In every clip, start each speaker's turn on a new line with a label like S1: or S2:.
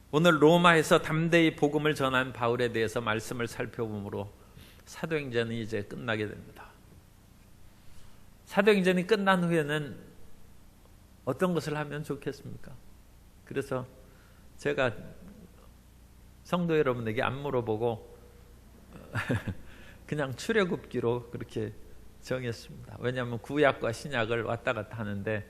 S1: 오늘 로마에서 담대히 복음을 전한 바울에 대해서 말씀을 살펴보므로 사도행전이 이제 끝나게 됩니다. 사도행전이 끝난 후에는 어떤 것을 하면 좋겠습니까? 그래서 제가 성도 여러분에게 안 물어보고 그냥 출애굽기로 그렇게 정했습니다. 왜냐하면 구약과 신약을 왔다 갔다 하는데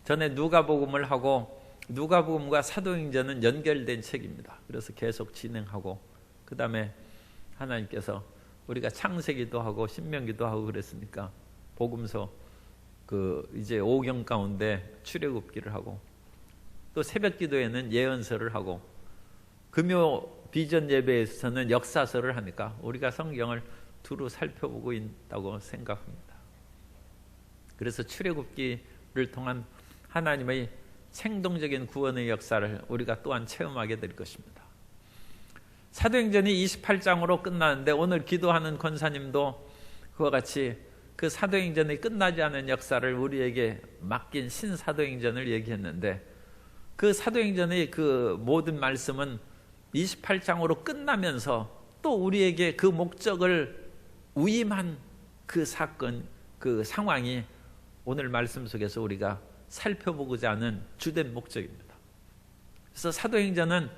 S1: 전에 누가복음을 하고 누가복음과 사도행전은 연결된 책입니다. 그래서 계속 진행하고 그 다음에 하나님께서 우리가 창세기도 하고 신명기도 하고 그랬으니까 복음서 이제 오경 가운데 출애굽기를 하고 또 새벽기도에는 예언서를 하고 금요 비전 예배에서는 역사서를 하니까 우리가 성경을 두루 살펴보고 있다고 생각합니다. 그래서 출애굽기를 통한 하나님의 생동적인 구원의 역사를 우리가 또한 체험하게 될 것입니다. 사도행전이 28장으로 끝나는데 오늘 기도하는 권사님도 그와 같이 그 사도행전이 끝나지 않은 역사를 우리에게 맡긴 신사도행전을 얘기했는데 그 사도행전의 그 모든 말씀은 28장으로 끝나면서 또 우리에게 그 목적을 위임한 그 사건, 그 상황이 오늘 말씀 속에서 우리가 살펴보고자 하는 주된 목적입니다. 그래서 사도행전은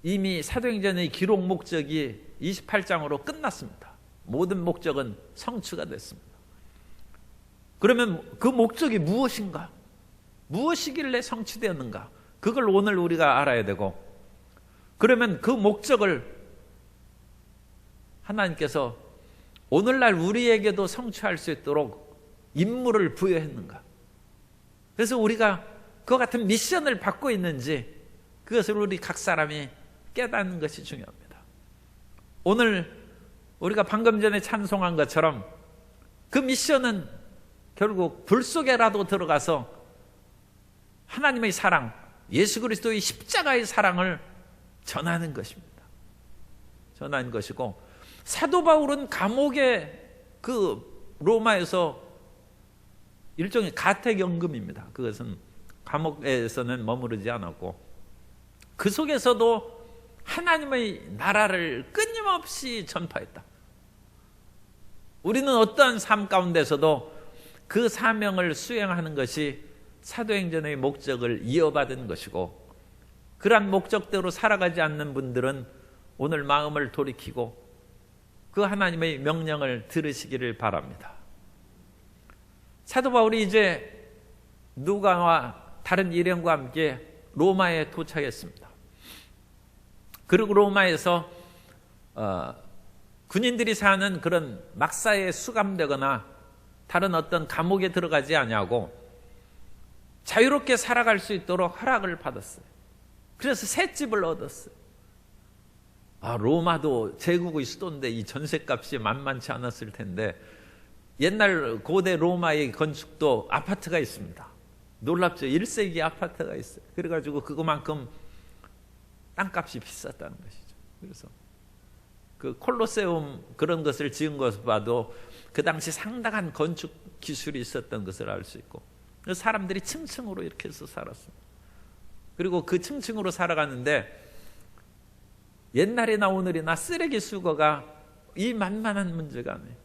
S1: 이미 사도행전의 기록 목적이 28장으로 끝났습니다. 모든 목적은 성취가 됐습니다. 그러면 그 목적이 무엇인가? 무엇이길래 성취되었는가? 그걸 오늘 우리가 알아야 되고 그러면 그 목적을 하나님께서 오늘날 우리에게도 성취할 수 있도록 임무를 부여했는가? 그래서 우리가 그와 같은 미션을 받고 있는지 그것을 우리 각 사람이 깨닫는 것이 중요합니다. 오늘 우리가 방금 전에 찬송한 것처럼 그 미션은 결국 불 속에라도 들어가서 하나님의 사랑, 예수 그리스도의 십자가의 사랑을 전하는 것입니다. 전하는 것이고 사도 바울은 감옥에 그 로마에서 일종의 가택연금입니다. 그것은 감옥에서는 머무르지 않았고 그 속에서도 하나님의 나라를 끊임없이 전파했다. 우리는 어떠한 삶 가운데서도 그 사명을 수행하는 것이 사도행전의 목적을 이어받은 것이고 그러한 목적대로 살아가지 않는 분들은 오늘 마음을 돌이키고 그 하나님의 명령을 들으시기를 바랍니다. 사도 바울이 이제 누가와 다른 일행과 함께 로마에 도착했습니다. 그리고 로마에서 군인들이 사는 그런 막사에 수감되거나 다른 어떤 감옥에 들어가지 아니하고 자유롭게 살아갈 수 있도록 허락을 받았어요. 그래서 새 집을 얻었어요. 로마도 제국의 수도인데 이 전셋값이 만만치 않았을 텐데 옛날 고대 로마의 건축도 아파트가 있습니다. 놀랍죠? 1세기 아파트가 있어요. 그래가지고 그거만큼 땅값이 비쌌다는 것이죠. 그래서 그 콜로세움 그런 것을 지은 것을 봐도 그 당시 상당한 건축 기술이 있었던 것을 알 수 있고 사람들이 층층으로 이렇게 해서 살았습니다. 그리고 그 층층으로 살아가는데 옛날이나 오늘이나 쓰레기 수거가 이 만만한 문제가 아니에요.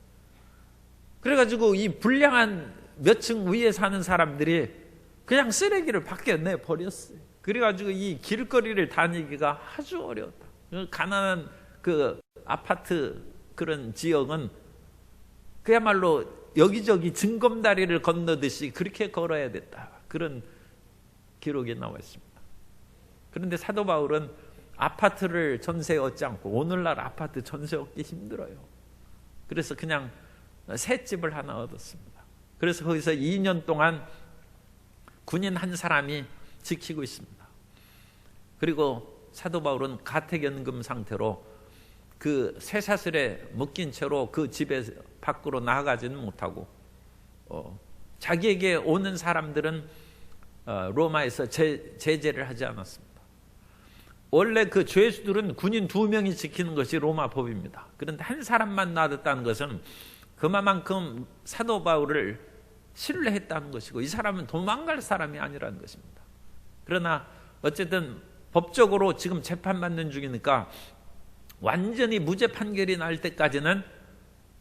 S1: 그래가지고 이 불량한 몇 층 위에 사는 사람들이 그냥 쓰레기를 밖에 내버렸어요. 그래가지고 이 길거리를 다니기가 아주 어려웠다. 가난한 그 아파트 그런 지역은 그야말로 여기저기 징검다리를 건너듯이 그렇게 걸어야 됐다. 그런 기록이 나와 있습니다. 그런데 사도 바울은 아파트를 전세 얻지 않고 오늘날 아파트 전세 얻기 힘들어요. 그래서 그냥 새 집을 하나 얻었습니다. 그래서 거기서 2년 동안 군인 한 사람이 지키고 있습니다. 그리고 사도 바울은 가택연금 상태로 그 쇠사슬에 묶인 채로 그 집에 밖으로 나가지는 못하고 자기에게 오는 사람들은 로마에서 제재를 하지 않았습니다. 원래 그 죄수들은 군인 2명이 지키는 것이 로마 법입니다. 그런데 한 사람만 놔뒀다는 것은 그만큼 사도 바울을 신뢰했다는 것이고 이 사람은 도망갈 사람이 아니라는 것입니다. 그러나 어쨌든 법적으로 지금 재판받는 중이니까 완전히 무죄 판결이 날 때까지는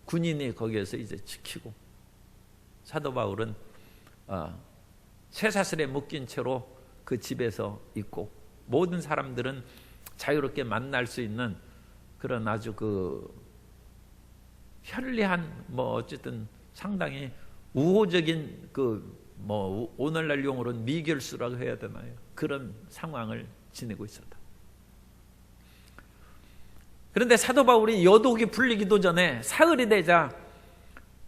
S1: 군인이 거기에서 이제 지키고, 사도 바울은 쇠사슬에 묶인 채로 그 집에서 있고, 모든 사람들은 자유롭게 만날 수 있는 그런 아주 그 편리한, 어쨌든 상당히 우호적인 오늘날 용어로는 미결수라고 해야 되나요? 그런 상황을 지내고 있었다. 그런데 사도 바울이 여독이 풀리기도 전에 사흘이 되자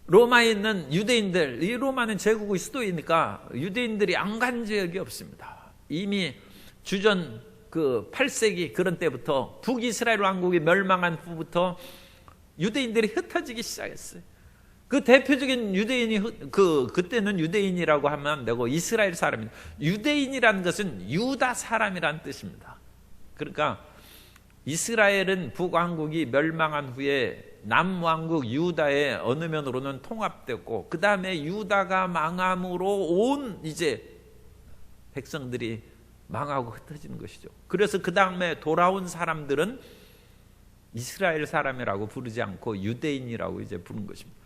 S1: 로마에 있는 유대인들, 이 로마는 제국의 수도이니까 유대인들이 안 간 적이 없습니다. 이미 주전 8세기 그런 때부터, 북이스라엘 왕국이 멸망한 후부터 유대인들이 흩어지기 시작했어요. 그 대표적인 유대인이 그때는 유대인이라고 하면 안 되고 이스라엘 사람입니다. 유대인이라는 것은 유다 사람이라는 뜻입니다. 그러니까 이스라엘은 북왕국이 멸망한 후에 남왕국 유다의 어느 면으로는 통합됐고, 그 다음에 유다가 망함으로 온 이제 백성들이 망하고 흩어지는 것이죠. 그래서 그 다음에 돌아온 사람들은 이스라엘 사람이라고 부르지 않고 유대인이라고 이제 부른 것입니다.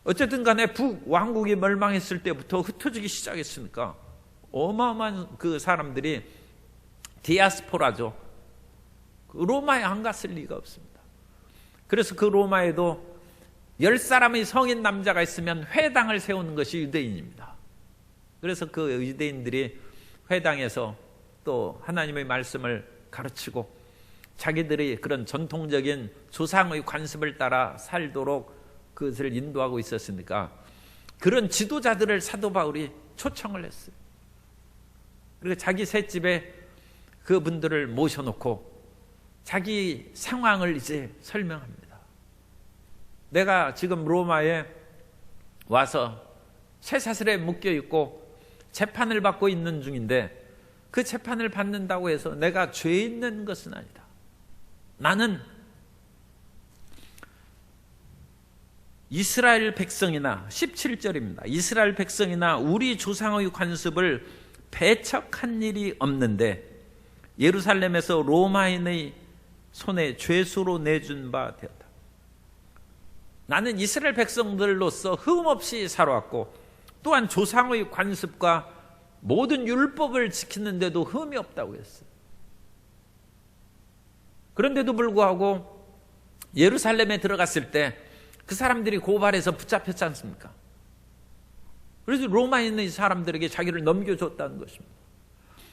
S1: 어쨌든 간에 북왕국이 멸망했을 때부터 흩어지기 시작했으니까 어마어마한 그 사람들이 디아스포라죠. 로마에 안 갔을 리가 없습니다. 그래서 그 로마에도 10사람의 성인 남자가 있으면 회당을 세우는 것이 유대인입니다. 그래서 그 유대인들이 회당에서 또 하나님의 말씀을 가르치고 자기들이 그런 전통적인 조상의 관습을 따라 살도록 그것을 인도하고 있었으니까 그런 지도자들을 사도 바울이 초청을 했어요. 그리고 자기 셋집에 그분들을 모셔놓고 자기 상황을 이제 설명합니다. 내가 지금 로마에 와서 쇠사슬에 묶여 있고 재판을 받고 있는 중인데, 그 재판을 받는다고 해서 내가 죄 있는 것은 아니다. 나는 이스라엘 백성이나, 17절입니다. 이스라엘 백성이나 우리 조상의 관습을 배척한 일이 없는데 예루살렘에서 로마인의 손에 죄수로 내준 바 되었다. 나는 이스라엘 백성들로서 흠없이 살아왔고, 또한 조상의 관습과 모든 율법을 지키는데도 흠이 없다고 했어요. 그런데도 불구하고 예루살렘에 들어갔을 때 그 사람들이 고발해서 붙잡혔지 않습니까? 그래서 로마인의 사람들에게 자기를 넘겨줬다는 것입니다.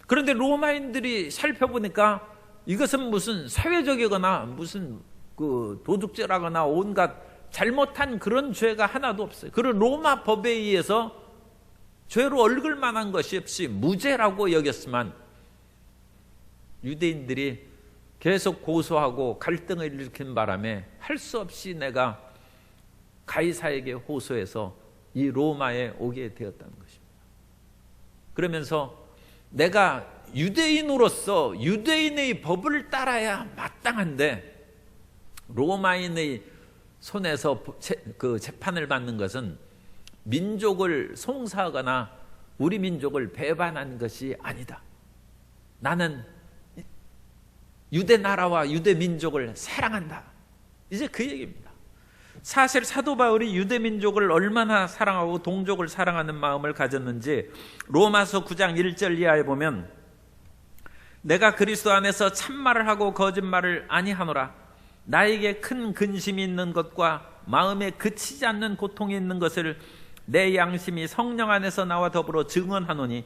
S1: 그런데 로마인들이 살펴보니까 이것은 무슨 사회적이거나 무슨 도둑죄라거나 온갖 잘못한 그런 죄가 하나도 없어요. 그리고 로마 법에 의해서 죄로 얽을 만한 것이 없이 무죄라고 여겼지만, 유대인들이 계속 고소하고 갈등을 일으킨 바람에 할 수 없이 내가 가이사에게 호소해서 이 로마에 오게 되었다는 것입니다. 그러면서 내가 유대인으로서 유대인의 법을 따라야 마땅한데 로마인의 손에서 그 재판을 받는 것은 민족을 송사하거나 우리 민족을 배반한 것이 아니다. 나는 유대 나라와 유대 민족을 사랑한다. 이제 그 얘기입니다. 사실 사도 바울이 유대 민족을 얼마나 사랑하고 동족을 사랑하는 마음을 가졌는지 로마서 9장 1절 이하에 보면, 내가 그리스도 안에서 참말을 하고 거짓말을 아니하노라. 나에게 큰 근심이 있는 것과 마음에 그치지 않는 고통이 있는 것을 내 양심이 성령 안에서 나와 더불어 증언하노니,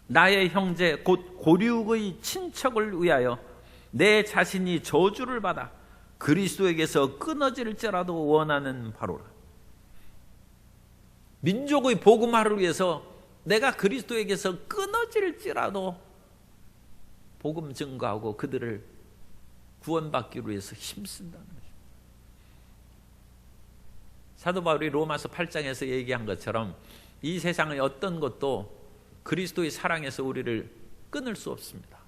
S1: 나의 형제 곧 고륙의 친척을 위하여 내 자신이 저주를 받아 그리스도에게서 끊어질지라도 원하는 바로라. 민족의 복음화를 위해서 내가 그리스도에게서 끊어질지라도 복음 증거하고 그들을 구원받기 위해서 힘쓴다는 것입니다. 사도 바울이 로마서 8장에서 얘기한 것처럼 이 세상의 어떤 것도 그리스도의 사랑에서 우리를 끊을 수 없습니다.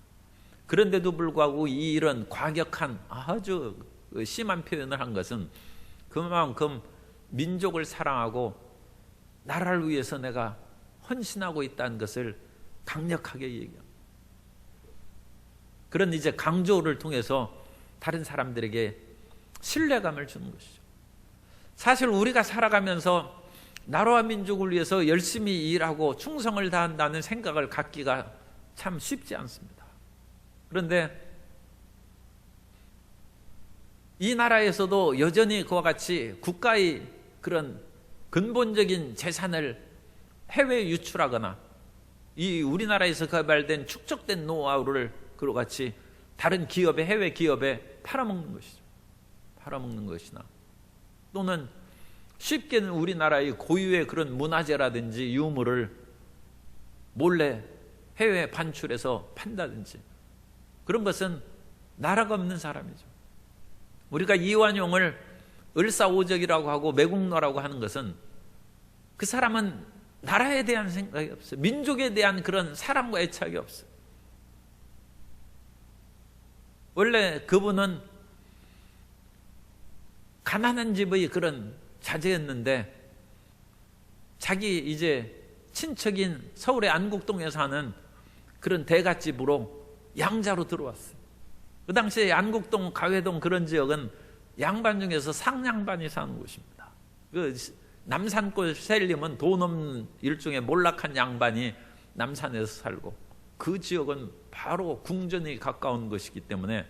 S1: 그런데도 불구하고 이런 과격한 아주 심한 표현을 한 것은 그만큼 민족을 사랑하고 나라를 위해서 내가 헌신하고 있다는 것을 강력하게 얘기합니다. 그런 이제 강조를 통해서 다른 사람들에게 신뢰감을 주는 것이죠. 사실 우리가 살아가면서 나라와 민족을 위해서 열심히 일하고 충성을 다한다는 생각을 갖기가 참 쉽지 않습니다. 그런데 이 나라에서도 여전히 그와 같이 국가의 그런 근본적인 재산을 해외에 유출하거나 이 우리나라에서 개발된 축적된 노하우를 그와 같이 다른 기업에, 해외 기업에 팔아먹는 것이죠. 팔아먹는 것이나 또는 쉽게는 우리나라의 고유의 그런 문화재라든지 유물을 몰래 해외에 반출해서 판다든지, 그런 것은 나라가 없는 사람이죠. 우리가 이완용을 을사오적이라고 하고 매국노라고 하는 것은 그 사람은 나라에 대한 생각이 없어요. 민족에 대한 그런 사랑과 애착이 없어요. 원래 그분은 가난한 집의 그런 자제였는데 자기 이제 친척인 서울의 안국동에 사는 그런 대갓집으로 양자로 들어왔어요. 그 당시에 안국동, 가회동 그런 지역은 양반 중에서 상양반이 사는 곳입니다. 그 남산골 셀림은 돈 없는 일종의 몰락한 양반이 남산에서 살고, 그 지역은 바로 궁전이 가까운 것이기 때문에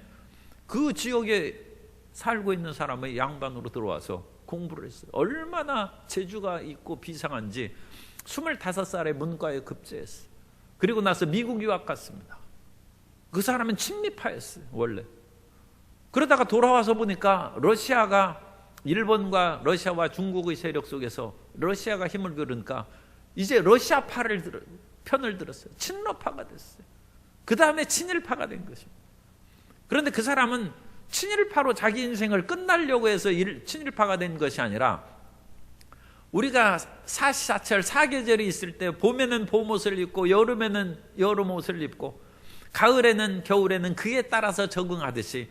S1: 그 지역에 살고 있는 사람의 양반으로 들어와서 공부를 했어요. 얼마나 재주가 있고 비상한지 25살에 문과에 급제했어요. 그리고 나서 미국 유학 갔습니다. 그 사람은 친미파였어요, 원래. 그러다가 돌아와서 보니까 러시아가, 일본과 러시아와 중국의 세력 속에서 러시아가 힘을 그르니까 이제 러시아파를 편을 들었어요. 친러파가 됐어요. 그 다음에 친일파가 된 것입니다. 그런데 그 사람은 친일파로 자기 인생을 끝나려고 해서 친일파가 된 것이 아니라, 우리가 사시사철 사계절이 있을 때 봄에는 봄옷을 입고 여름에는 여름옷을 입고 가을에는 겨울에는 그에 따라서 적응하듯이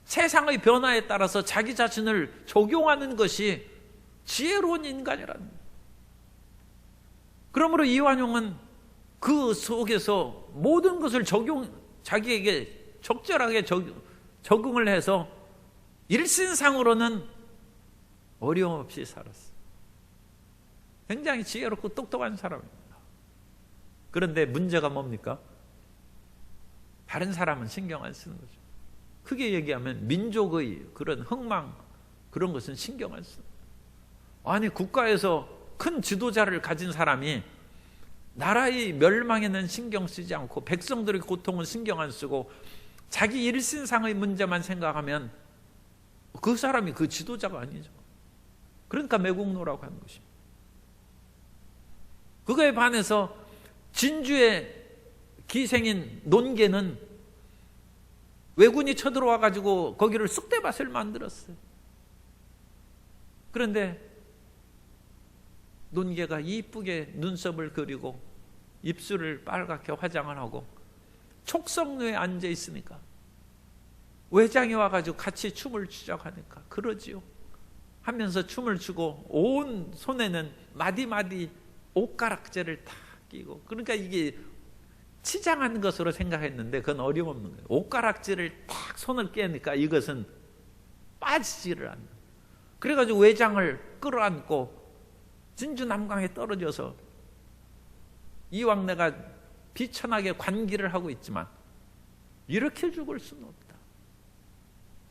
S1: 세상의 변화에 따라서 자기 자신을 적용하는 것이 지혜로운 인간이라는 거예요. 그러므로 이완용은 그 속에서 모든 것을 자기에게 적절하게 적응을 해서 일신상으로는 어려움 없이 살았어요. 굉장히 지혜롭고 똑똑한 사람입니다. 그런데 문제가 뭡니까? 다른 사람은 신경 안 쓰는 거죠. 크게 얘기하면 민족의 그런 흥망, 그런 것은 신경 안 쓰는 거예요. 아니, 국가에서 큰 지도자를 가진 사람이 나라의 멸망에는 신경 쓰지 않고 백성들의 고통은 신경 안 쓰고 자기 일신상의 문제만 생각하면 그 사람이 그 지도자가 아니죠. 그러니까 매국노라고 하는 것입니다. 그거에 반해서 진주의 기생인 논개는 왜군이 쳐들어와 가지고 거기를 쑥대밭을 만들었어요. 그런데 논개가 이쁘게 눈썹을 그리고 입술을 빨갛게 화장을 하고 촉성로에 앉아 있으니까 외장이 와가지고 같이 춤을 추자고 하니까 그러지요 하면서 춤을 추고, 온 손에는 마디마디 옷가락질을 탁 끼고, 그러니까 이게 치장한 것으로 생각했는데 그건 어림없는 거예요. 옷가락질을 탁 손을 깨니까 이것은 빠지지를 않는. 그래가지고 외장을 끌어안고 진주 남강에 떨어져서 이왕 내가 비천하게 관기를 하고 있지만 이렇게 죽을 수는 없다.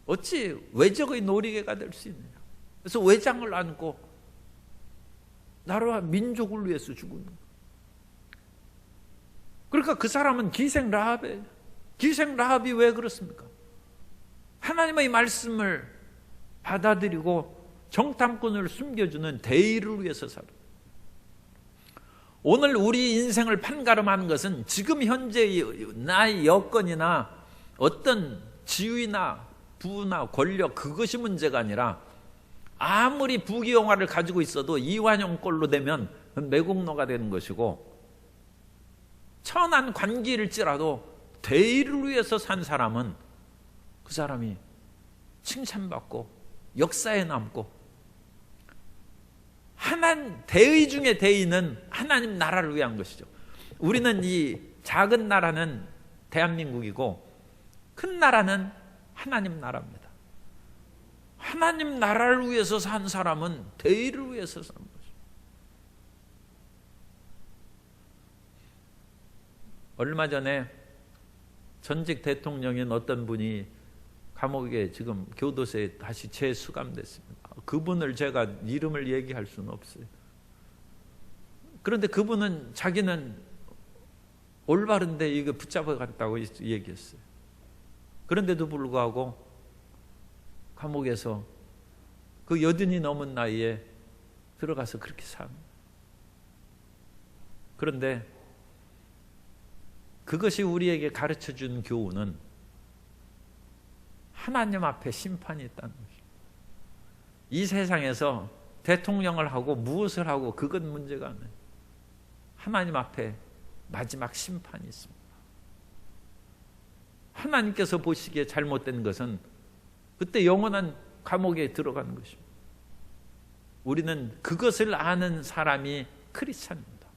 S1: 어찌 외적의 놀이개가 될 수 있느냐. 그래서 외장을 안고 나라와 민족을 위해서 죽는 거예요. 그러니까 그 사람은 기생 라합이에요. 기생 라합이 왜 그렇습니까? 하나님의 말씀을 받아들이고 정탐꾼을 숨겨주는 대의를 위해서 살아요. 오늘 우리 인생을 판가름하는 것은 지금 현재의 나의 여건이나 어떤 지위나 부나 권력, 그것이 문제가 아니라 아무리 부귀영화를 가지고 있어도 이완용꼴로 되면 매국노가 되는 것이고, 천한 관기일지라도 대의를 위해서 산 사람은 그 사람이 칭찬받고 역사에 남고, 대의 중에 대의는 하나님 나라를 위한 것이죠. 우리는 이 작은 나라는 대한민국이고 큰 나라는 하나님 나라입니다. 하나님 나라를 위해서 산 사람은 대의를 위해서 산 거죠. 얼마 전에 전직 대통령인 어떤 분이 감옥에 지금 교도소에 다시 재수감됐습니다. 그분을 제가 이름을 얘기할 수는 없어요. 그런데 그분은 자기는 올바른데 이거 붙잡아갔다고 얘기했어요. 그런데도 불구하고 감옥에서 그 80이 넘은 나이에 들어가서 그렇게 삽니다. 그런데 그것이 우리에게 가르쳐준 교훈은 하나님 앞에 심판이 있다는 것입니다. 이 세상에서 대통령을 하고 무엇을 하고 그건 문제가 아니에요. 하나님 앞에 마지막 심판이 있습니다. 하나님께서 보시기에 잘못된 것은 그때 영원한 감옥에 들어가는 것입니다. 우리는 그것을 아는 사람이 크리스찬입니다.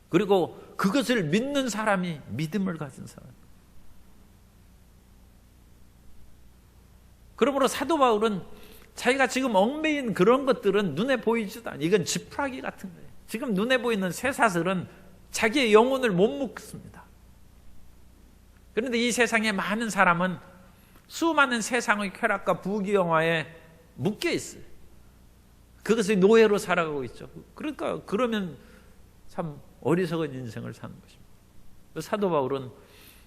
S1: 그리고 그것을 믿는 사람이 믿음을 가진 사람. 그러므로 사도 바울은 자기가 지금 얽매인 그런 것들은 눈에 보이지도 않아요. 이건 지푸라기 같은 거예요. 지금 눈에 보이는 쇠사슬은 자기의 영혼을 못 묶습니다. 그런데 이 세상에 많은 사람은 수많은 세상의 쾌락과 부귀영화에 묶여 있어요. 그것을 노예로 살아가고 있죠. 그러니까 그러면 참 어리석은 인생을 사는 것입니다. 사도 바울은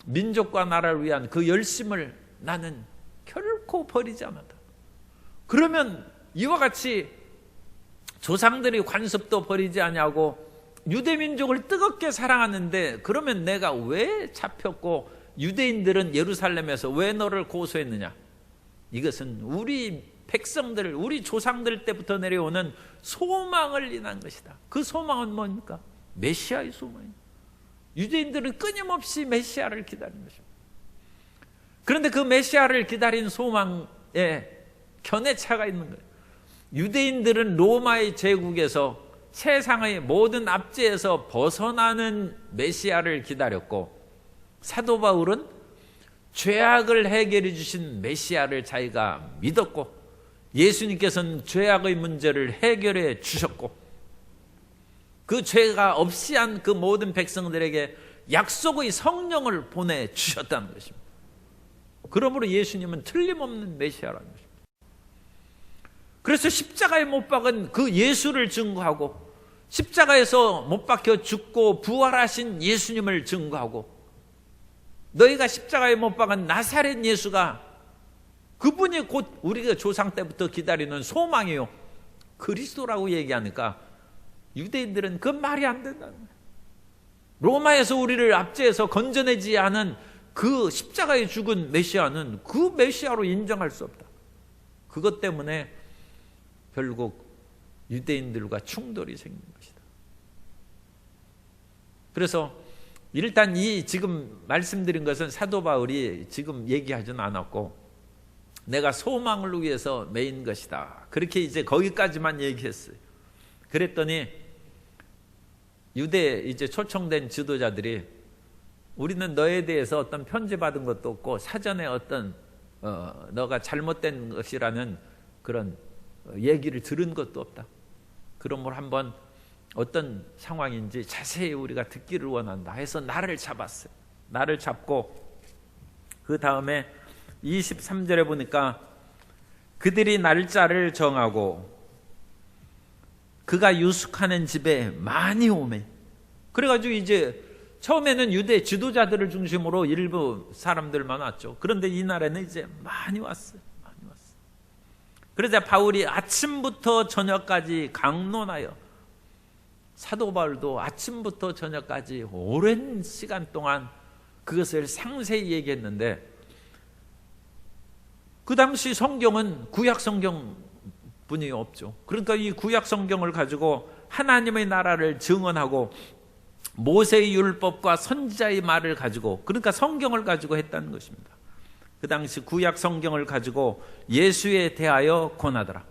S1: 민족과 나라를 위한 그 열심을 나는 결코 버리지 않았다. 그러면 이와 같이 조상들이 관습도 버리지 아니하고 유대민족을 뜨겁게 사랑하는데 그러면 내가 왜 잡혔고 유대인들은 예루살렘에서 왜 너를 고소했느냐? 이것은 우리 백성들, 우리 조상들 때부터 내려오는 소망을 인한 것이다. 그 소망은 뭡니까? 메시아의 소망입니다. 유대인들은 끊임없이 메시아를 기다리는 것입니다. 그런데 그 메시아를 기다린 소망에 견해차가 있는 거예요. 유대인들은 로마의 제국에서 세상의 모든 압제에서 벗어나는 메시아를 기다렸고 사도 바울은 죄악을 해결해 주신 메시아를 자기가 믿었고 예수님께서는 죄악의 문제를 해결해 주셨고 그 죄가 없이 한 그 모든 백성들에게 약속의 성령을 보내주셨다는 것입니다. 그러므로 예수님은 틀림없는 메시아라는 것입니다. 그래서 십자가에 못 박은 그 예수를 증거하고 십자가에서 못 박혀 죽고 부활하신 예수님을 증거하고 너희가 십자가에 못 박은 나사렛 예수가 그분이 곧 우리가 조상 때부터 기다리는 소망이요 그리스도라고 얘기하니까 유대인들은 그 말이 안 된다는 거예요. 로마에서 우리를 압제해서 건져내지 않은 그 십자가에 죽은 메시아는 그 메시아로 인정할 수 없다. 그것 때문에 결국 유대인들과 충돌이 생긴 것이다. 그래서 일단 이 지금 말씀드린 것은 사도 바울이 지금 얘기하지는 않았고 내가 소망을 위해서 매인 것이다. 그렇게 이제 거기까지만 얘기했어요. 그랬더니 유대 이제 초청된 지도자들이 우리는 너에 대해서 어떤 편지 받은 것도 없고 사전에 어떤 너가 잘못된 것이라는 그런 얘기를 들은 것도 없다. 그러므로 한번 어떤 상황인지 자세히 우리가 듣기를 원한다 해서 나를 잡았어요. 나를 잡고 그 다음에 23절에 보니까 그들이 날짜를 정하고 그가 유숙하는 집에 많이 오매. 그래가지고 이제 처음에는 유대 지도자들을 중심으로 일부 사람들만 왔죠. 그런데 이날에는 이제 많이 왔어요. 많이 왔어요. 그러자 바울이 아침부터 저녁까지 강론하여 사도 바울도 아침부터 저녁까지 오랜 시간 동안 그것을 상세히 얘기했는데 그 당시 성경은 구약 성경 분이 없죠. 그러니까 이 구약 성경을 가지고 하나님의 나라를 증언하고 모세의 율법과 선지자의 말을 가지고 그러니까 성경을 가지고 했다는 것입니다. 그 당시 구약 성경을 가지고 예수에 대하여 권하더라.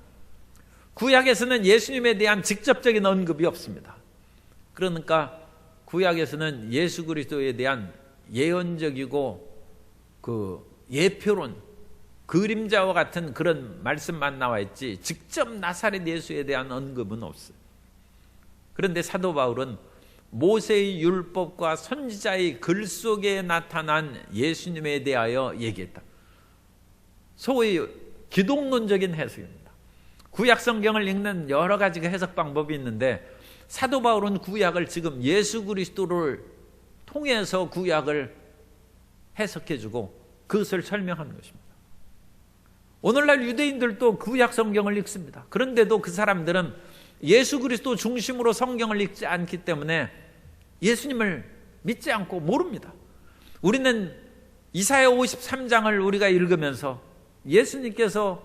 S1: 구약에서는 예수님에 대한 직접적인 언급이 없습니다. 그러니까 구약에서는 예수 그리스도에 대한 예언적이고 그 예표론, 그림자와 같은 그런 말씀만 나와 있지 직접 나사렛 예수에 대한 언급은 없어요. 그런데 사도 바울은 모세의 율법과 선지자의 글 속에 나타난 예수님에 대하여 얘기했다. 소위 기독론적인 해석입니다. 구약 성경을 읽는 여러 가지 해석 방법이 있는데 사도 바울은 구약을 지금 예수 그리스도를 통해서 구약을 해석해주고 그것을 설명하는 것입니다. 오늘날 유대인들도 구약 성경을 읽습니다. 그런데도 그 사람들은 예수 그리스도 중심으로 성경을 읽지 않기 때문에 예수님을 믿지 않고 모릅니다. 우리는 이사야 53장을 우리가 읽으면서 예수님께서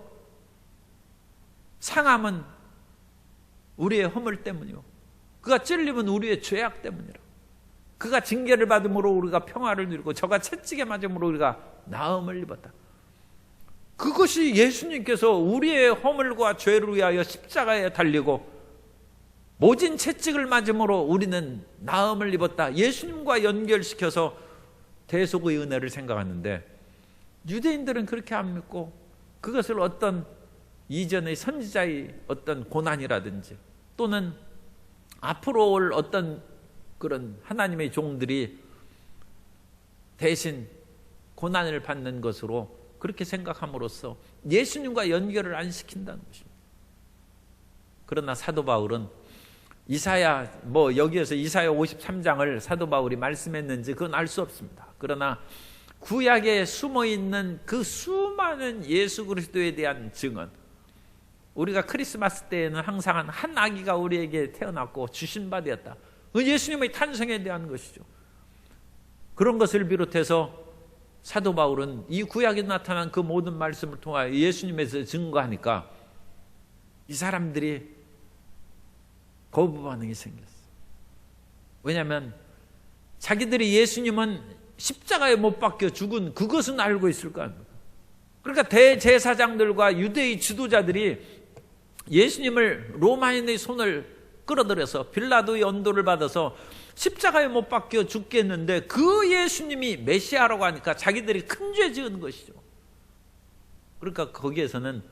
S1: 상함은 우리의 허물 때문이요, 그가 찔림은 우리의 죄악 때문이라, 그가 징계를 받음으로 우리가 평화를 누리고 저가 채찍에 맞음으로 우리가 나음을 입었다. 그것이 예수님께서 우리의 허물과 죄를 위하여 십자가에 달리고 모진 채찍을 맞음으로 우리는 나음을 입었다, 예수님과 연결시켜서 대속의 은혜를 생각하는데 유대인들은 그렇게 안 믿고 그것을 어떤 이전의 선지자의 어떤 고난이라든지 또는 앞으로 올 어떤 그런 하나님의 종들이 대신 고난을 받는 것으로 그렇게 생각함으로써 예수님과 연결을 안 시킨다는 것입니다. 그러나 사도 바울은 여기에서 이사야 53장을 사도 바울이 말씀했는지 그건 알 수 없습니다. 그러나 구약에 숨어있는 그 수많은 예수 그리스도에 대한 증언, 우리가 크리스마스 때에는 항상 한 아기가 우리에게 태어났고 주신 바 되었다, 예수님의 탄생에 대한 것이죠. 그런 것을 비롯해서 사도 바울은 이 구약에 나타난 그 모든 말씀을 통하여 예수님에서 증거하니까 이 사람들이 거부 반응이 생겼어요. 왜냐하면 자기들이 예수님은 십자가에 못 박혀 죽은 그것은 알고 있을 거 아닙니까? 그러니까 대제사장들과 유대의 지도자들이 예수님을 로마인의 손을 끌어들여서 빌라도의 언도를 받아서 십자가에 못 박혀 죽겠는데 그 예수님이 메시아라고 하니까 자기들이 큰 죄 지은 것이죠. 그러니까 거기에서는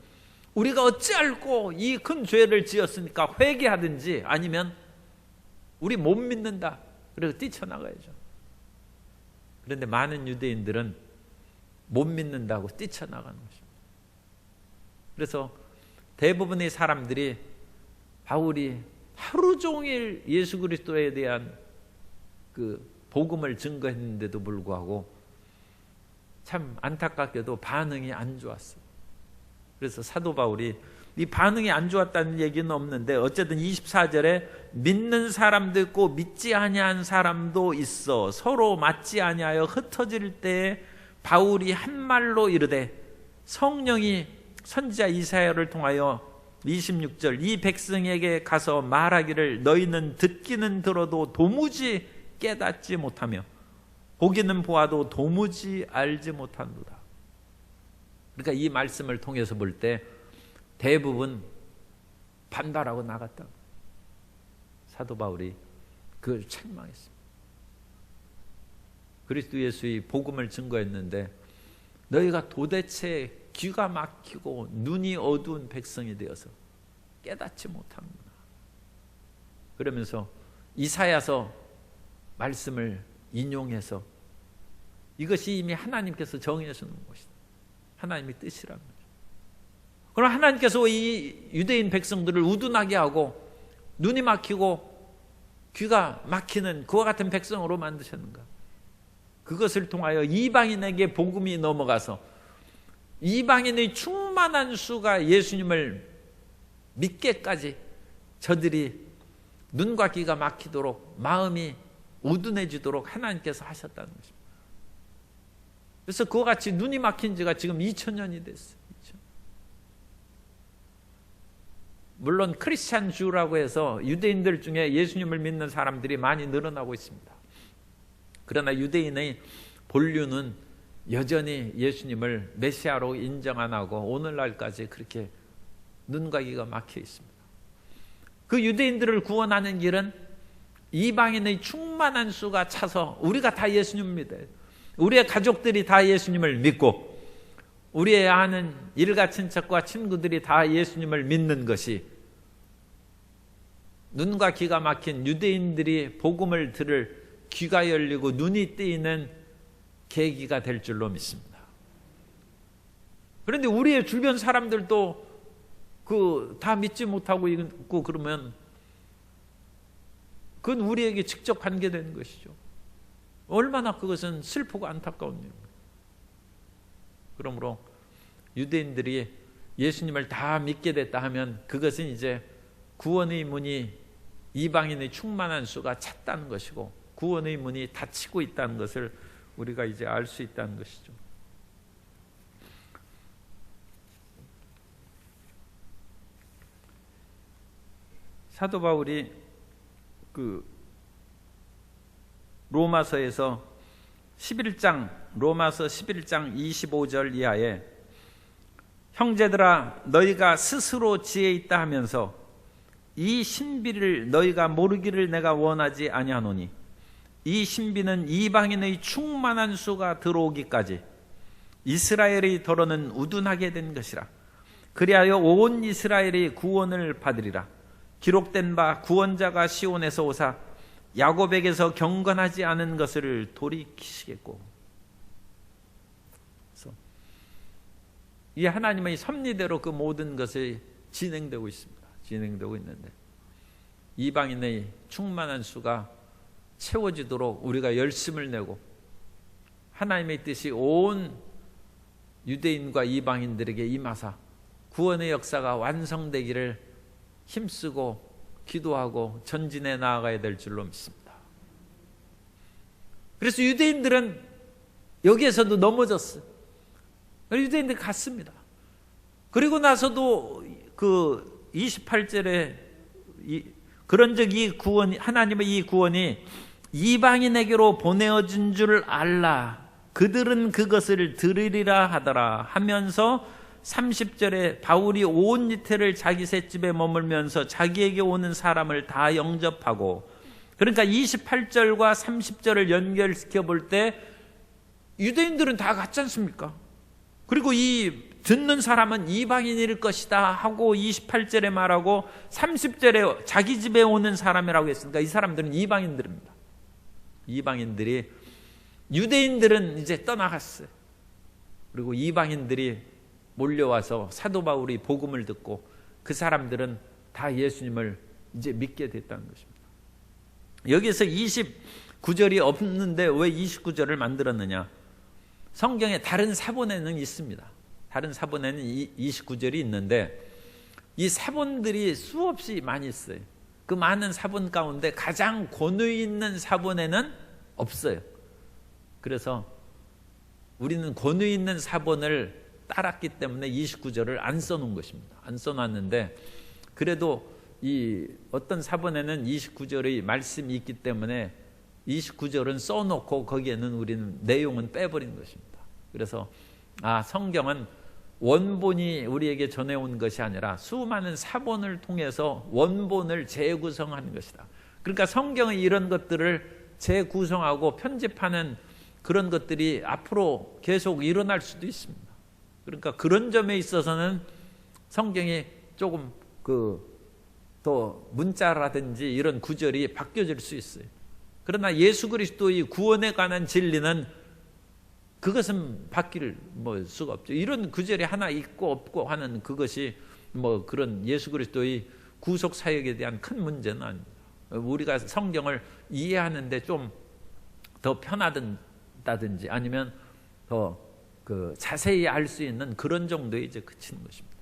S1: 우리가 어찌 알고 이 큰 죄를 지었으니까 회개하든지 아니면 우리 못 믿는다, 그래서 뛰쳐나가야죠. 그런데 많은 유대인들은 못 믿는다고 뛰쳐나가는 것입니다. 그래서 대부분의 사람들이 바울이 하루 종일 예수 그리스도에 대한 그 복음을 증거했는데도 불구하고 참 안타깝게도 반응이 안 좋았어요. 그래서 사도 바울이 이 반응이 안 좋았다는 얘기는 없는데 어쨌든 24절에 믿는 사람도 있고 믿지 아니한 사람도 있어 서로 맞지 아니하여 흩어질 때에 바울이 한 말로 이르되 성령이 선지자 이사야를 통하여 26절 이 백성에게 가서 말하기를 너희는 듣기는 들어도 도무지 깨닫지 못하며 보기는 보아도 도무지 알지 못하노라. 그러니까 이 말씀을 통해서 볼 때 대부분 반발하고 나갔다. 사도 바울이 그걸 책망했습니다. 그리스도 예수의 복음을 증거했는데 너희가 도대체 귀가 막히고 눈이 어두운 백성이 되어서 깨닫지 못하는구나. 그러면서 이사야서 말씀을 인용해서 이것이 이미 하나님께서 정해주는 것이다, 하나님의 뜻이라는 거죠. 그럼 하나님께서 이 유대인 백성들을 우둔하게 하고 눈이 막히고 귀가 막히는 그와 같은 백성으로 만드셨는가? 그것을 통하여 이방인에게 복음이 넘어가서 이방인의 충만한 수가 예수님을 믿게까지 저들이 눈과 귀가 막히도록 마음이 우둔해지도록 하나님께서 하셨다는 것입니다. 그래서 그와 같이 눈이 막힌 지가 지금 2000년이 됐어요. 물론 크리스찬 주라고 해서 유대인들 중에 예수님을 믿는 사람들이 많이 늘어나고 있습니다. 그러나 유대인의 본류는 여전히 예수님을 메시아로 인정 안 하고 오늘날까지 그렇게 눈과 귀가 막혀 있습니다. 그 유대인들을 구원하는 길은 이방인의 충만한 수가 차서 우리가 다 예수님 믿어요. 우리의 가족들이 다 예수님을 믿고 우리의 아는 일가 친척과 친구들이 다 예수님을 믿는 것이 눈과 귀가 막힌 유대인들이 복음을 들을 귀가 열리고 눈이 뜨이는 계기가 될 줄로 믿습니다. 그런데 우리의 주변 사람들도 다 믿지 못하고 있고 그러면 그건 우리에게 직접 관계되는 것이죠. 얼마나 그것은 슬프고 안타까운 일입니다. 그러므로 유대인들이 예수님을 다 믿게 됐다 하면 그것은 이제 구원의 문이 이방인의 충만한 수가 찼다는 것이고 구원의 문이 닫히고 있다는 것을 우리가 이제 알 수 있다는 것이죠. 사도 바울이 로마서 11장 25절 이하에 형제들아 너희가 스스로 지혜 있다 하면서 이 신비를 너희가 모르기를 내가 원하지 아니하노니 이 신비는 이방인의 충만한 수가 들어오기까지 이스라엘의 더러는 우둔하게 된 것이라. 그리하여 온 이스라엘이 구원을 받으리라. 기록된 바 구원자가 시온에서 오사 야곱에게서 경건하지 않은 것을 돌이키시겠고. 그래서 이 하나님의 섭리대로 그 모든 것이 진행되고 있습니다. 진행되고 있는데 이방인의 충만한 수가 채워지도록 우리가 열심을 내고 하나님의 뜻이 온 유대인과 이방인들에게 임하사 구원의 역사가 완성되기를 힘쓰고 기도하고 전진해 나아가야 될 줄로 믿습니다. 그래서 유대인들은 여기에서도 넘어졌어요. 유대인들 갔습니다. 그리고 나서도 그 28절에 그런즉 이 구원, 하나님의 이 구원이 이방인에게로 보내어진 줄 알라. 그들은 그것을 들으리라 하더라 하면서 30절에 바울이 온 이태를 자기 셋집에 머물면서 자기에게 오는 사람을 다 영접하고, 그러니까 28절과 30절을 연결시켜 볼 때 유대인들은 다 갔지 않습니까? 그리고 이 듣는 사람은 이방인일 것이다 하고 28절에 말하고 30절에 자기 집에 오는 사람이라고 했으니까 이 사람들은 이방인들입니다. 이방인들이, 유대인들은 이제 떠나갔어요. 그리고 이방인들이 몰려와서 사도 바울이 복음을 듣고 그 사람들은 다 예수님을 이제 믿게 됐다는 것입니다. 여기서 29절이 없는데 왜 29절을 만들었느냐? 성경에 다른 사본에는 있습니다. 다른 사본에는 29절이 있는데 이 사본들이 수없이 많이 있어요. 그 많은 사본 가운데 가장 권위 있는 사본에는 없어요. 그래서 우리는 권위 있는 사본을 따랐기 때문에 29절을 안 써놓은 것입니다. 안 써놨는데 그래도 이 어떤 사본에는 29절의 말씀이 있기 때문에 29절은 써놓고 거기에는 우리는 내용은 빼버린 것입니다. 그래서 성경은 원본이 우리에게 전해온 것이 아니라 수많은 사본을 통해서 원본을 재구성하는 것이다. 그러니까 성경의 이런 것들을 재구성하고 편집하는 그런 것들이 앞으로 계속 일어날 수도 있습니다. 그러니까 그런 점에 있어서는 성경이 조금 더 문자라든지 이런 구절이 바뀌어질 수 있어요. 그러나 예수 그리스도의 구원에 관한 진리는 그것은 바뀔 수가 없죠. 이런 구절이 하나 있고 없고 하는 그것이 그런 예수 그리스도의 구속 사역에 대한 큰 문제는 아닙니다. 우리가 성경을 이해하는데 좀 더 편하다든지 아니면 더 자세히 알 수 있는 그런 정도에 이제 그치는 것입니다.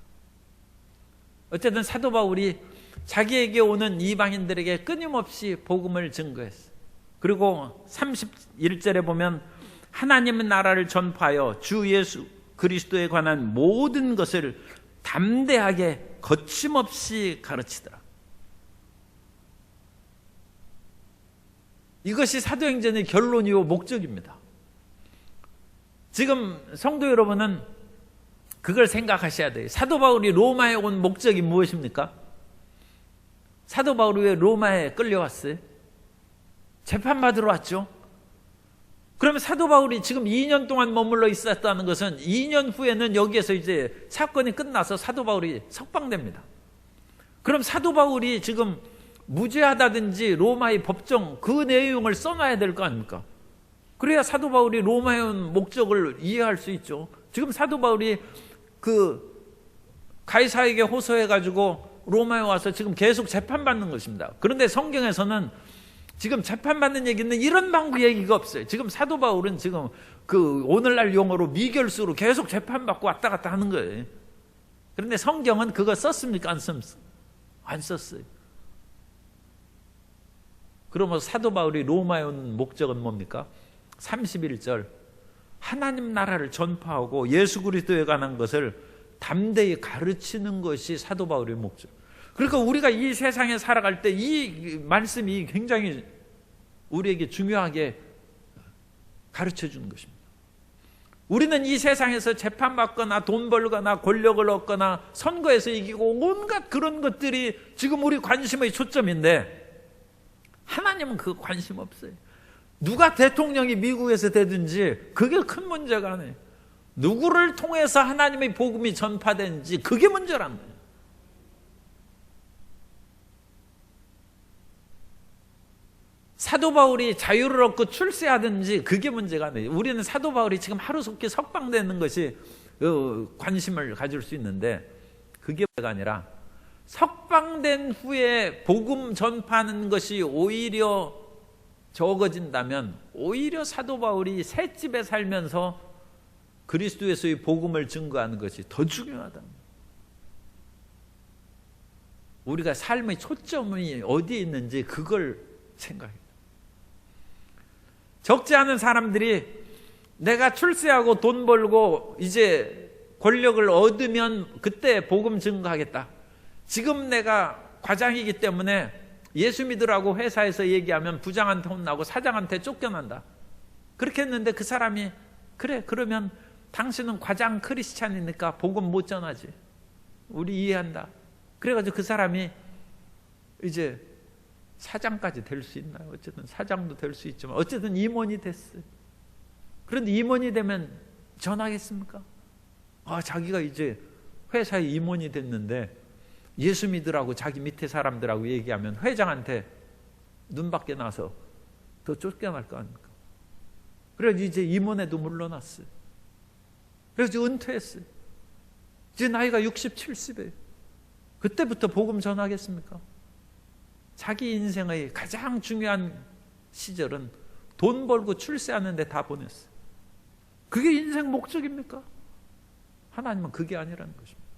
S1: 어쨌든 사도 바울이 자기에게 오는 이방인들에게 끊임없이 복음을 증거했어요. 그리고 31절에 보면 하나님의 나라를 전파하여 주 예수 그리스도에 관한 모든 것을 담대하게 거침없이 가르치더라. 이것이 사도행전의 결론이요 목적입니다. 지금 성도 여러분은 그걸 생각하셔야 돼요. 사도 바울이 로마에 온 목적이 무엇입니까? 사도 바울이 왜 로마에 끌려왔어요? 재판받으러 왔죠. 그러면 사도 바울이 지금 2년 동안 머물러 있었다는 것은 2년 후에는 여기에서 이제 사건이 끝나서 사도 바울이 석방됩니다. 그럼 사도 바울이 지금 무죄하다든지 로마의 법정 그 내용을 써놔야 될 거 아닙니까? 그래야 사도 바울이 로마에 온 목적을 이해할 수 있죠. 지금 사도 바울이 그 가이사에게 호소해가지고 로마에 와서 지금 계속 재판받는 것입니다. 그런데 성경에서는 지금 재판받는 얘기는 이런 방구 얘기가 없어요. 지금 사도 바울은 지금 그 오늘날 용어로 미결수로 계속 재판받고 왔다 갔다 하는 거예요. 그런데 성경은 그거 썼습니까? 안 썼어요. 그러면 사도 바울이 로마에 온 목적은 뭡니까? 31절 하나님 나라를 전파하고 예수 그리스도에 관한 것을 담대히 가르치는 것이 사도 바울의 목적. 그러니까 우리가 이 세상에 살아갈 때 이 말씀이 굉장히 우리에게 중요하게 가르쳐 주는 것입니다. 우리는 이 세상에서 재판받거나 돈 벌거나 권력을 얻거나 선거에서 이기고 온갖 그런 것들이 지금 우리 관심의 초점인데 하나님은 그 관심 없어요. 누가 대통령이 미국에서 되든지 그게 큰 문제가 아니에요. 누구를 통해서 하나님의 복음이 전파되는지 그게 문제란 거예요. 사도 바울이 자유를 얻고 출세하든지 그게 문제가 아니에요. 우리는 사도 바울이 지금 하루속히 석방되는 것이 관심을 가질 수 있는데 그게 문제가 아니라 석방된 후에 복음 전파하는 것이 오히려 적어진다면 오히려 사도 바울이 셋집에 살면서 그리스도에서의 복음을 증거하는 것이 더 중요하다. 우리가 삶의 초점이 어디에 있는지 그걸 생각해요. 적지 않은 사람들이 내가 출세하고 돈 벌고 이제 권력을 얻으면 그때 복음 증거하겠다. 지금 내가 과장이기 때문에 예수 믿으라고 회사에서 얘기하면 부장한테 혼나고 사장한테 쫓겨난다. 그렇게 했는데 그 사람이 그래 그러면 당신은 과장 크리스찬이니까 복음 못 전하지. 우리 이해한다. 그래가지고 그 사람이 이제 사장까지 될 수 있나요? 어쨌든 사장도 될 수 있지만 어쨌든 임원이 됐어요. 그런데 임원이 되면 전하겠습니까? 자기가 이제 회사의 임원이 됐는데 예수 믿으라고 자기 밑에 사람들하고 얘기하면 회장한테 눈 밖에 나서 더 쫓겨날 거 아닙니까? 그래서 이제 임원에도 물러났어요. 그래서 은퇴했어요. 이제 나이가 60, 70이에요. 그때부터 복음 전하겠습니까? 자기 인생의 가장 중요한 시절은 돈 벌고 출세하는 데 다 보냈어요. 그게 인생 목적입니까? 하나님은 그게 아니라는 것입니다.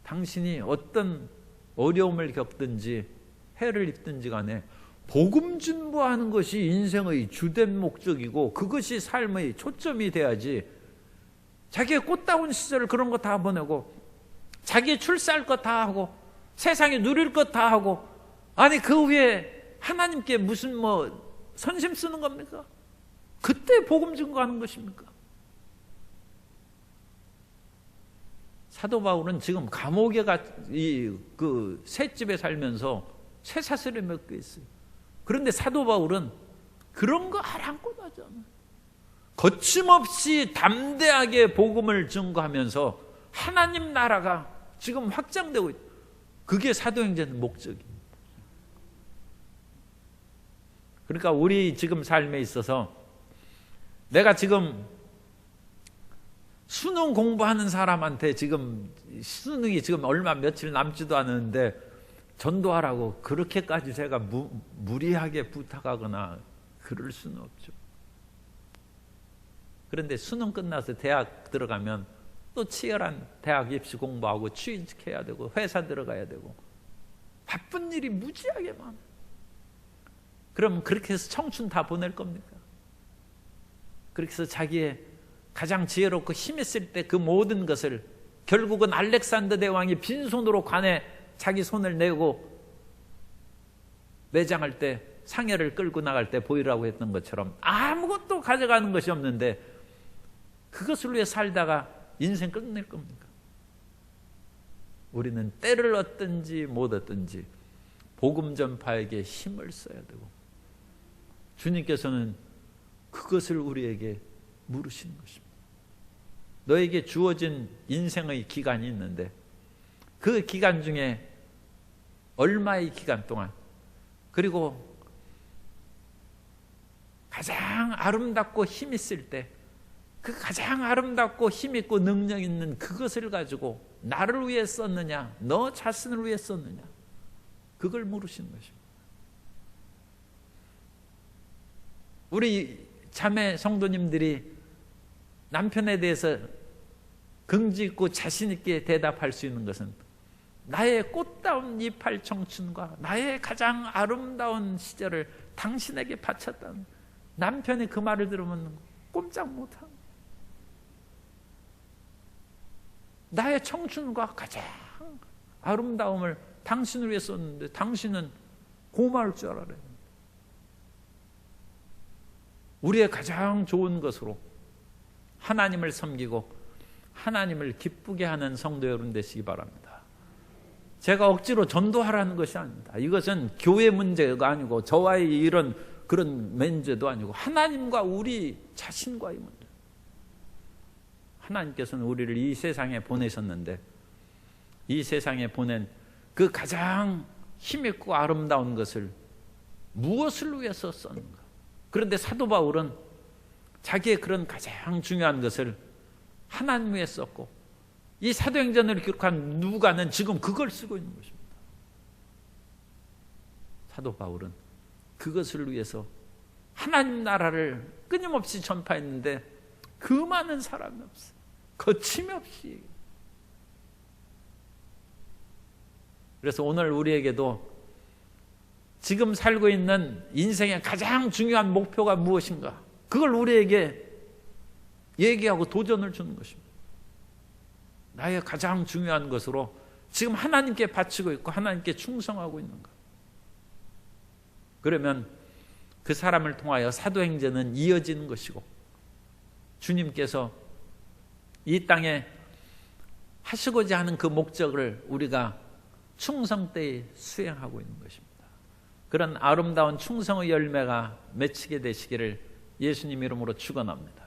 S1: 당신이 어떤 어려움을 겪든지 해를 입든지 간에 복음 전파하는 것이 인생의 주된 목적이고 그것이 삶의 초점이 돼야지 자기의 꽃다운 시절을 그런 거 다 보내고 자기 출세할 것 다 하고 세상에 누릴 것 다 하고 아니 그 후에 하나님께 무슨 선심 쓰는 겁니까? 그때 복음 증거하는 것입니까? 사도 바울은 지금 감옥에 그 셋집에 살면서 쇠사슬에 묶여 있어요. 그런데 사도 바울은 그런 거 아랑곳 하잖아요. 거침없이 담대하게 복음을 증거하면서 하나님 나라가 지금 확장되고 있다. 그게 사도행전 목적입니다. 그러니까 우리 지금 삶에 있어서 내가 지금 수능 공부하는 사람한테 지금 수능이 지금 얼마 며칠 남지도 않았는데 전도하라고 그렇게까지 제가 무리하게 부탁하거나 그럴 수는 없죠. 그런데 수능 끝나서 대학 들어가면 또 치열한 대학 입시 공부하고 취직해야 되고 회사 들어가야 되고 바쁜 일이 무지하게 많아요. 그럼 그렇게 해서 청춘 다 보낼 겁니까? 그렇게 해서 자기의 가장 지혜롭고 힘있을 때 그 모든 것을 결국은 알렉산더 대왕이 빈손으로 관에 자기 손을 내고 매장할 때 상여를 끌고 나갈 때 보이라고 했던 것처럼 아무것도 가져가는 것이 없는데 그것을 위해 살다가 인생 끝낼 겁니까? 우리는 때를 얻든지 못 얻든지 복음 전파에게 힘을 써야 되고 주님께서는 그것을 우리에게 물으시는 것입니다. 너에게 주어진 인생의 기간이 있는데 그 기간 중에 얼마의 기간 동안, 그리고 가장 아름답고 힘 있을 때 그 가장 아름답고 힘 있고 능력 있는 그것을 가지고 나를 위해 썼느냐, 너 자신을 위해 썼느냐, 그걸 물으시는 것입니다. 우리 자매 성도님들이 남편에 대해서 긍지 있고 자신 있게 대답할 수 있는 것은 나의 꽃다운 이팔 청춘과 나의 가장 아름다운 시절을 당신에게 바쳤다는, 남편이 그 말을 들으면 꼼짝 못합니다. 나의 청춘과 가장 아름다움을 당신을 위해 썼는데 당신은 고마울 줄 알아요. 우리의 가장 좋은 것으로 하나님을 섬기고 하나님을 기쁘게 하는 성도 여러분 되시기 바랍니다. 제가 억지로 전도하라는 것이 아닙니다. 이것은 교회 문제가 아니고 저와의 이런 그런 문제도 아니고 하나님과 우리 자신과의 문제. 하나님께서는 우리를 이 세상에 보내셨는데 이 세상에 보낸 그 가장 힘있고 아름다운 것을 무엇을 위해서 썼는가? 그런데 사도 바울은 자기의 그런 가장 중요한 것을 하나님 위해 썼고, 이 사도행전을 기록한 누가는 지금 그걸 쓰고 있는 것입니다. 사도 바울은 그것을 위해서 하나님 나라를 끊임없이 전파했는데 그 많은 사람이 없어요. 거침없이. 그래서 오늘 우리에게도 지금 살고 있는 인생의 가장 중요한 목표가 무엇인가, 그걸 우리에게 얘기하고 도전을 주는 것입니다. 나의 가장 중요한 것으로 지금 하나님께 바치고 있고 하나님께 충성하고 있는가. 그러면 그 사람을 통하여 사도행전은 이어지는 것이고 주님께서 이 땅에 하시고자 하는 그 목적을 우리가 충성되이 수행하고 있는 것입니다. 그런 아름다운 충성의 열매가 맺히게 되시기를 예수님 이름으로 축원합니다.